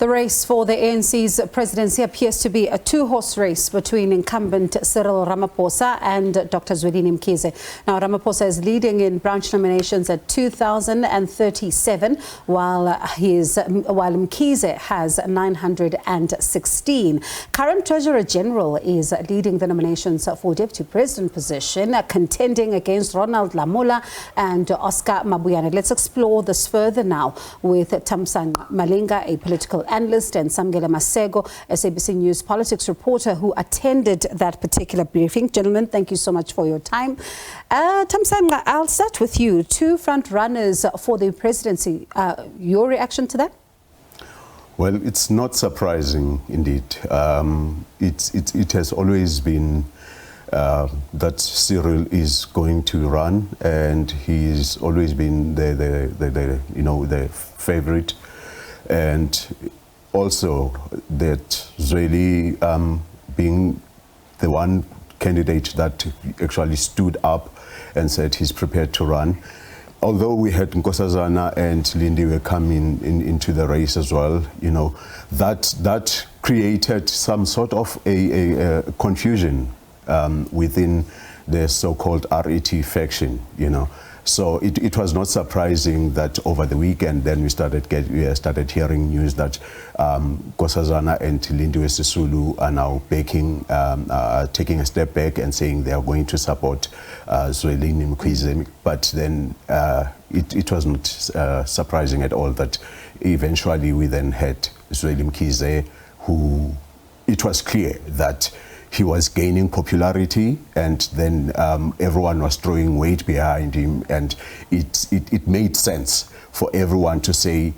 The race for the ANC's presidency appears to be a two-horse race between incumbent Cyril Ramaphosa and Dr. Zwelini Mkhize. Now, Ramaphosa is leading in branch nominations at 2,037, while Mkhize has 916. Current Treasurer General is leading the nominations for Deputy President position, contending against Ronald, Lamola and Oscar Mabuyane. Let's explore this further now with Thamsanqa Malinga, a political analyst, and Maseko, SABC News politics reporter who attended that particular briefing. Gentlemen, thank you so much for your time. Thamsanqa, I'll start with you. Two front runners for the presidency. Your reaction to that? Well, it's not surprising indeed. It has always been that Cyril is going to run, and he's always been the favorite, and also that Zwelini being the one candidate that actually stood up and said he's prepared to run. Although we had Nkosazana and Lindy were coming into the race as well, that created some sort of a confusion within the so-called RET faction, So it was not surprising that over the weekend then we started hearing news that Nkosazana and Lindiwe Sisulu are now taking a step back and saying they are going to support Zwelini Mkhize. But then it was not surprising at all that eventually we then had Zwelini Mkhize, who it was clear that he was gaining popularity, and then everyone was throwing weight behind him, and it made sense for everyone to say,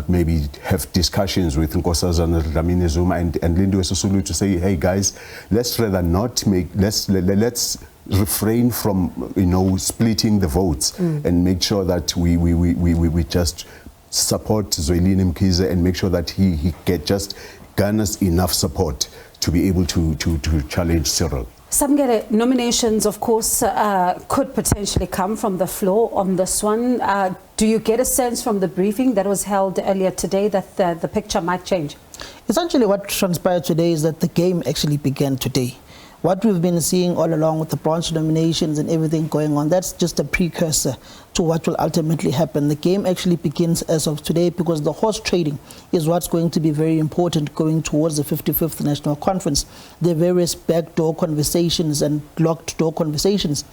maybe have discussions with Nkosazana Dlamini Zuma and Lindiwe Sisulu to say, hey guys, let's refrain from splitting the votes and make sure that we just support Zwelini Mkhize and make sure that he just garners enough support to be able to challenge Cyril. Samkele, nominations, of course, could potentially come from the floor on this one. Do you get a sense from the briefing that was held earlier today that the picture might change? Essentially, what transpired today is that the game actually began today. What we've been seeing all along with the branch nominations and everything going on, that's just a precursor to what will ultimately happen. The game actually begins as of today, because the horse trading is what's going to be very important going towards the 55th National Conference. The various backdoor conversations and locked door conversations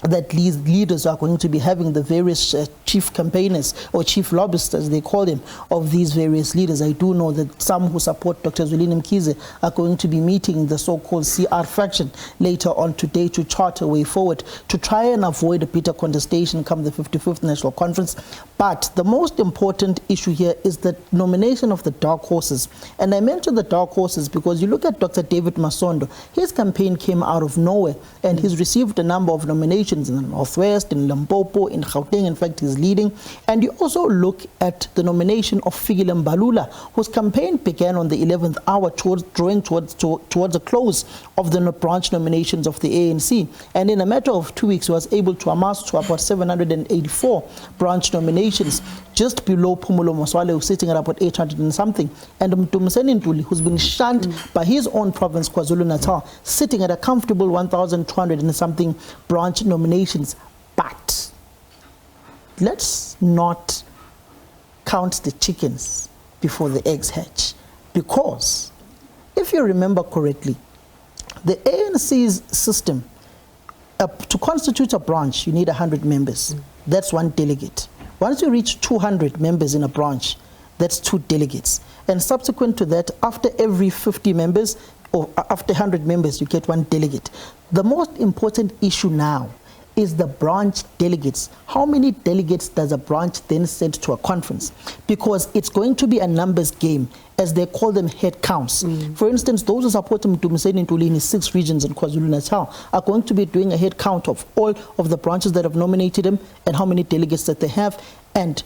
that these leaders are going to be having, the various chief campaigners or chief lobbyists, as they call them, of these various leaders. I do know that some who support Dr. Zwelini Mkhize are going to be meeting the so-called CR faction later on today to chart a way forward to try and avoid a bitter contestation come the 55th National Conference. But the most important issue here is the nomination of the dark horses. And I mention the dark horses because you look at Dr. David Masondo, his campaign came out of nowhere, and he's received a number of nominations in the Northwest, in Limpopo, in Gauteng. In fact, he's leading. And you also look at the nomination of Fikile Mbalula, whose campaign began on the 11th hour drawing towards the close of the branch nominations of the ANC. And in a matter of 2 weeks, he was able to amass to about 784 branch nominations, just below Phumulo Moswale, who's sitting at about 800 and something. And Mtumiseni Ntuli, who's been shunned by his own province, KwaZulu-Natal, sitting at a comfortable 1,200 and something branch nominations. But let's not count the chickens before the eggs hatch, because if you remember correctly, the ANC's system, to constitute a branch, you need 100 members. That's one delegate. Once you reach 200 members in a branch, that's 2 delegates. And subsequent to that, after every 50 members, or after 100 members, you get 1 delegate. The most important issue now is the branch delegates. How many delegates does a branch then send to a conference? Because it's going to be a numbers game, as they call them head counts. For instance, those who support Mtumiseni Ntuli in his 6 regions in KwaZulu-Natal are going to be doing a head count of all of the branches that have nominated him and how many delegates that they have. And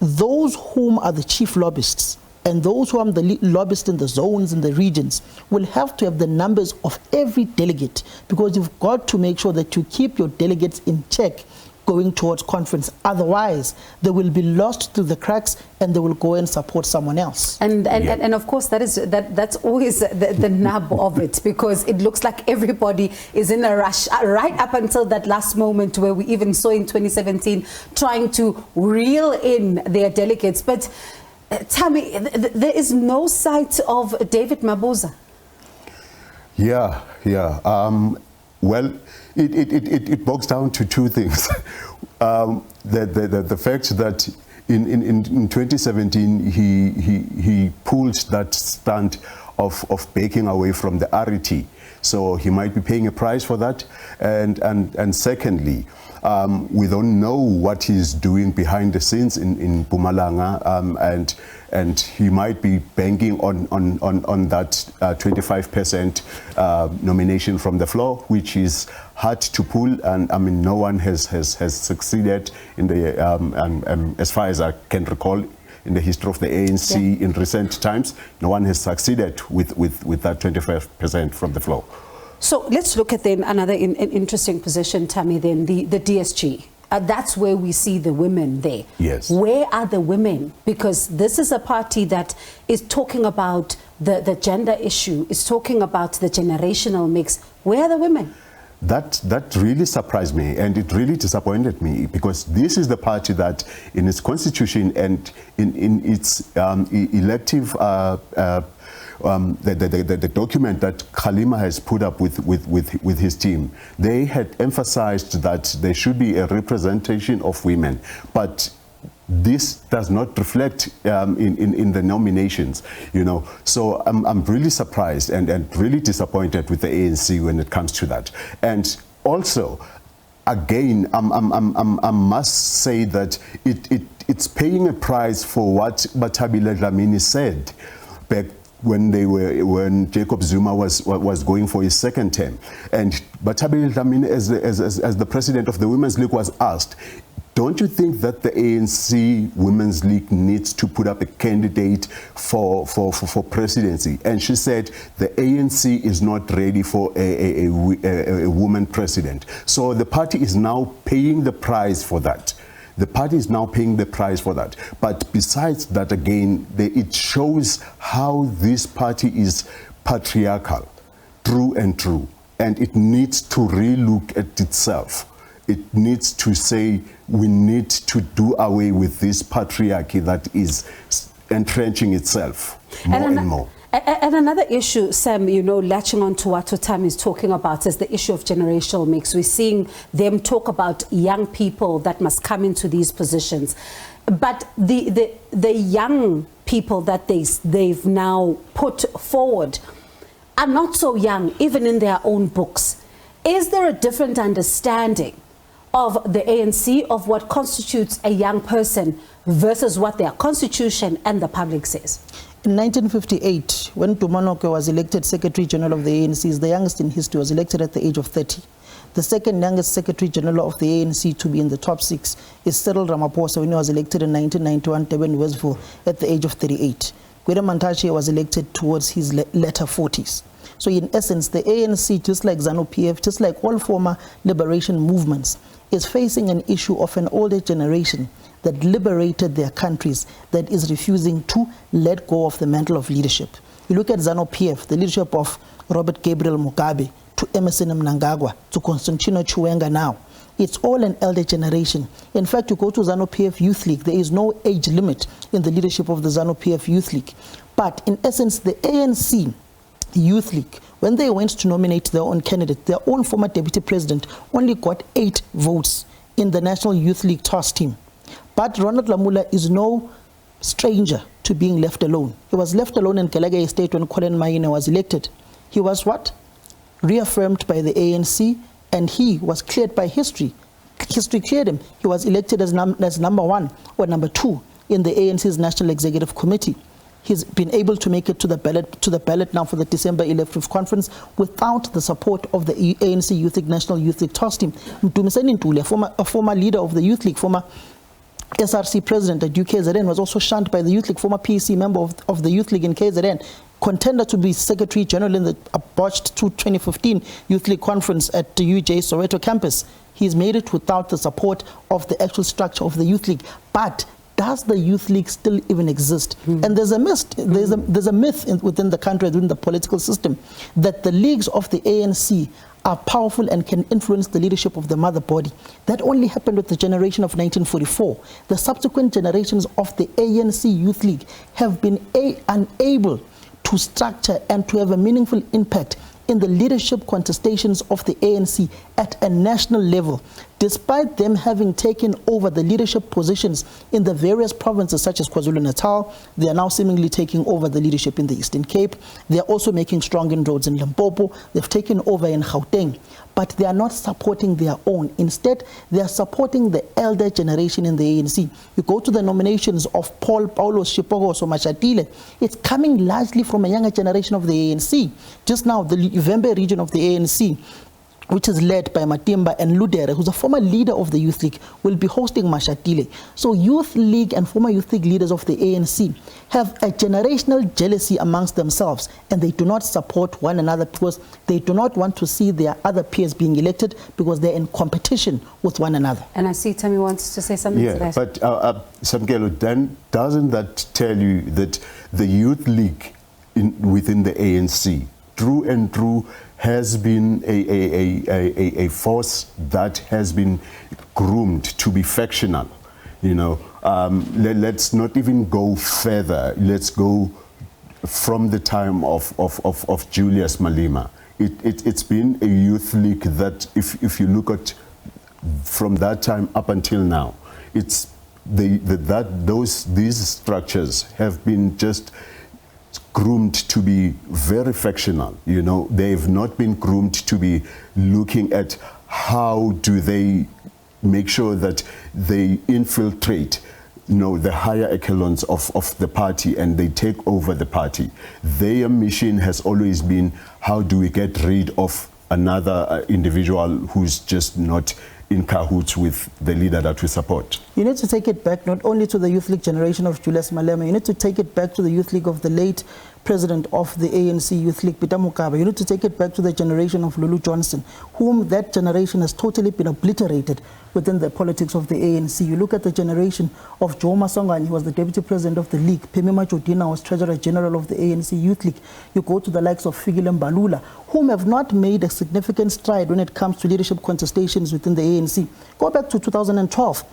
those whom are the chief lobbyists and those who are the lobbyists in the zones and the regions will have to have the numbers of every delegate, because you've got to make sure that you keep your delegates in check going towards conference. Otherwise, they will be lost through the cracks and they will go and support someone else. And of course, that's always the nub of it, because it looks like everybody is in a rush right up until that last moment where we even saw in 2017 trying to reel in their delegates. But tell me, there is no sight of David Mabuza. Yeah. Well, it boils down to two things. The fact that in 2017 he pulled that stunt of backing away from the RET, so he might be paying a price for that. And secondly, we don't know what he's doing behind the scenes in Mpumalanga, and he might be banking on that 25% nomination from the floor, which is hard to pull. And I mean, no one has succeeded in the as far as I can recall in the history of the ANC in recent times. No one has succeeded with that 25% from the floor. So let's look at then another interesting position, Tammy, then the DSG. That's where we see the women there. Yes. Where are the women? Because this is a party that is talking about the gender issue, is talking about the generational mix. Where are the women? That really surprised me, and it really disappointed me, because this is the party that in its constitution and in its elective the document that Khalima has put up with his team, they had emphasized that there should be a representation of women, but this does not reflect in the nominations, you know. So I'm really surprised and really disappointed with the ANC when it comes to that. And also, again, I must say that it's paying a price for what Batabile Dlamini said back when Jacob Zuma was going for his second term. And Batabile Dlamini, as the president of the Women's League, was asked, don't you think that the ANC Women's League needs to put up a candidate for presidency? And she said the ANC is not ready for a woman president. So the party is now paying the price for that. The party is now paying the price for that. But besides that, again, it shows how this party is patriarchal, true and true. And it needs to relook at itself. It needs to say, we need to do away with this patriarchy that is entrenching itself more and more. And another issue, Sam, you know, latching on to what Tam is talking about is the issue of generational mix. We're seeing them talk about young people that must come into these positions. But the young people that they've now put forward are not so young, even in their own books. Is there a different understanding of the ANC of what constitutes a young person versus what their constitution and the public says? In 1958, when Tumanoke was elected Secretary General of the ANC, is the youngest in history, was elected at the age of 30. The second youngest Secretary General of the ANC to be in the top 6 is Cyril Ramaphosa, when he was elected in 1991, Durban, Westville, at the age of 38. Gwede Mantashe was elected towards his latter 40s. So in essence, the ANC, just like ZANU-PF, just like all former liberation movements, is facing an issue of an older generation that liberated their countries that is refusing to let go of the mantle of leadership. You look at ZANU-PF, the leadership of Robert Gabriel Mugabe, to Emerson Mnangagwa, to Constantino Chiwenga now. It's all an elder generation. In fact, you go to ZANU-PF Youth League, there is no age limit in the leadership of the ZANU-PF Youth League. But in essence, the ANC Youth League, when they went to nominate their own candidate, their own former deputy president only got 8 votes in the National Youth League toss team. But Ronald Lamola is no stranger to being left alone. He was left alone in Kalage Estate when Colin Maina was elected. He was what? Reaffirmed by the ANC, and he was cleared by history. History cleared him. He was elected as number 1 or number 2 in the ANC's National Executive Committee. He's been able to make it to the ballot now for the December elective conference without the support of the ANC Youth League, National Youth League toss team. Mtumiseni Ntuli, a former leader of the Youth League, former SRC president at UKZN, was also shunned by the Youth League, former PEC member of the Youth League in KZN, contender to be Secretary General in the botched 2015 Youth League Conference at the UJ Soweto campus. He's made it without the support of the actual structure of the Youth League. But does the Youth League still even exist? And there's a myth within the country, within the political system, that the leagues of the ANC are powerful and can influence the leadership of the mother body. That only happened with the generation of 1944. The subsequent generations of the ANC Youth League have been unable to structure and to have a meaningful impact in the leadership contestations of the ANC at a national level, despite them having taken over the leadership positions in the various provinces such as KwaZulu-Natal. They are now seemingly taking over the leadership in the Eastern Cape. They are also making strong inroads in Limpopo. They've taken over in Gauteng, but they are not supporting their own. Instead, they are supporting the elder generation in the ANC. You go to the nominations of Paulo Shipogoso Mashatile, it's coming largely from a younger generation of the ANC. Just now, the Uvembe region of the ANC, which is led by Matimba and Ludere, who's a former leader of the Youth League, will be hosting Mashatile. So Youth League and former Youth League leaders of the ANC have a generational jealousy amongst themselves, and they do not support one another because they do not want to see their other peers being elected because they're in competition with one another. And I see Tammy wants to say something to that. But Samkele, then doesn't that tell you that the Youth League within the ANC, through and through, has been a force that has been groomed to be factional? You know, let's not even go further. Let's go from the time of Julius Malema. It's been a youth league that, if you look at from that time up until now, it's these structures have been just groomed to be very factional. You know, they've not been groomed to be looking at how do they make sure that they infiltrate, you know, the higher echelons of the party and they take over the party. Their mission has always been, how do we get rid of another individual who's just not in cahoots with the leader that we support. You need to take it back not only to the Youth League generation of Julius Malema, you need to take it back to the Youth League of the late president of the ANC Youth League, Peter Mokaba. You need to take it back to the generation of Lulu Johnson, whom that generation has totally been obliterated within the politics of the ANC. You look at the generation of Joe Masongane, who was the deputy president of the league. Phemema Jodina was treasurer general of the ANC Youth League. You go to the likes of Fikile Mbalula, whom have not made a significant stride when it comes to leadership contestations within the ANC. Go back to 2012,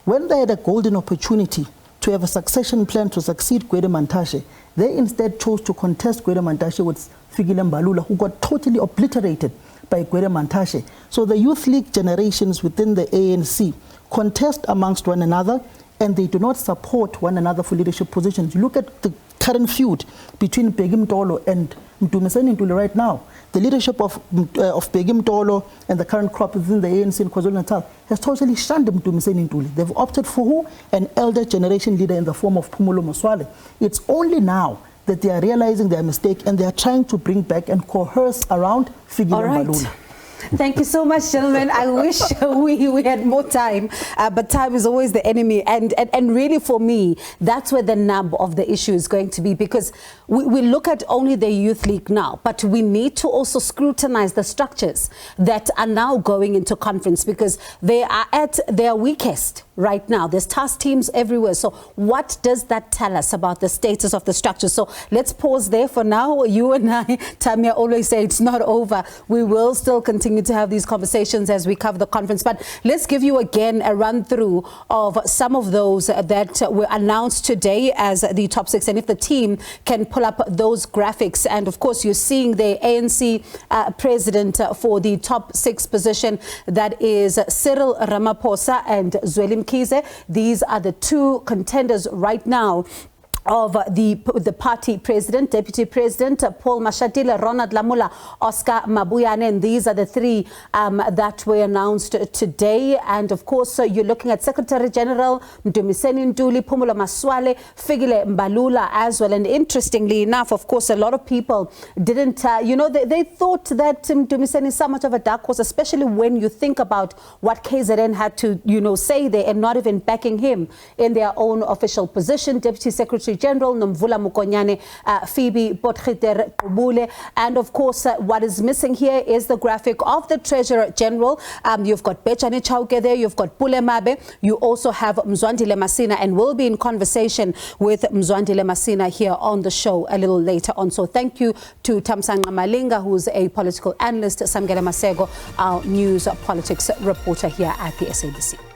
when they had a golden opportunity to have a succession plan to succeed Gwede Mantashe. They instead chose to contest Gwede Mantashe with Fikile Mbalula, who got totally obliterated by Gwede Mantashe. So the Youth League generations within the ANC contest amongst one another, and they do not support one another for leadership positions. You look at the current feud between Bheki Mtolo and Mdumiseni Ntuli right now. The leadership of Bheki Mtolo and the current crop within the ANC in KwaZulu-Natal has totally shunned Mdumiseni Ntuli. They've opted for who? An elder generation leader in the form of Phumulo Moswale. It's only now that they are realizing their mistake and they are trying to bring back and coerce around Fikile Mbalula. Thank you so much, gentlemen. I wish we had more time, but time is always the enemy. And really, for me, that's where the nub of the issue is going to be, because we look at only the Youth League now, but we need to also scrutinize the structures that are now going into conference, because they are at their weakest right now. There's task teams everywhere. So what does that tell us about the status of the structure? So let's pause there for now. You and I, Tamia, always say it's not over. We will still continue to have these conversations as we cover the conference. But let's give you again a run through of some of those that were announced today as the top six. And if the team can pull up those graphics. And of course, you're seeing the ANC president for the top six position. That is Cyril Ramaphosa and Zwelini Mkhize. These are the two contenders right now of the party president, deputy president, Paul Mashatile, Ronald Lamola, Oscar Mabuyane, and these are the three that were announced today. And of course, you're looking at Secretary General Mdumiseni Ntuli, Phumulo Moswale, Fikile Mbalula as well. And interestingly enough, of course, a lot of people didn't, they thought that Mdumiseni is somewhat of a dark horse, especially when you think about what KZN had to, say there and not even backing him in their own official position. Deputy Secretary Secretary General Nomvula Mokonyane, Phoebe Potgieter Kubule, and of course what is missing here is the graphic of the Treasurer General. You've got Bechane Chauke there, you've got Pule Mabe, you also have Mzwandile Masina, and we'll be in conversation with Mzwandile Masina here on the show a little later on. So thank you to Thamsanqa Malinga, who's a political analyst, Samkele Maseko, our news politics reporter here at the SABC.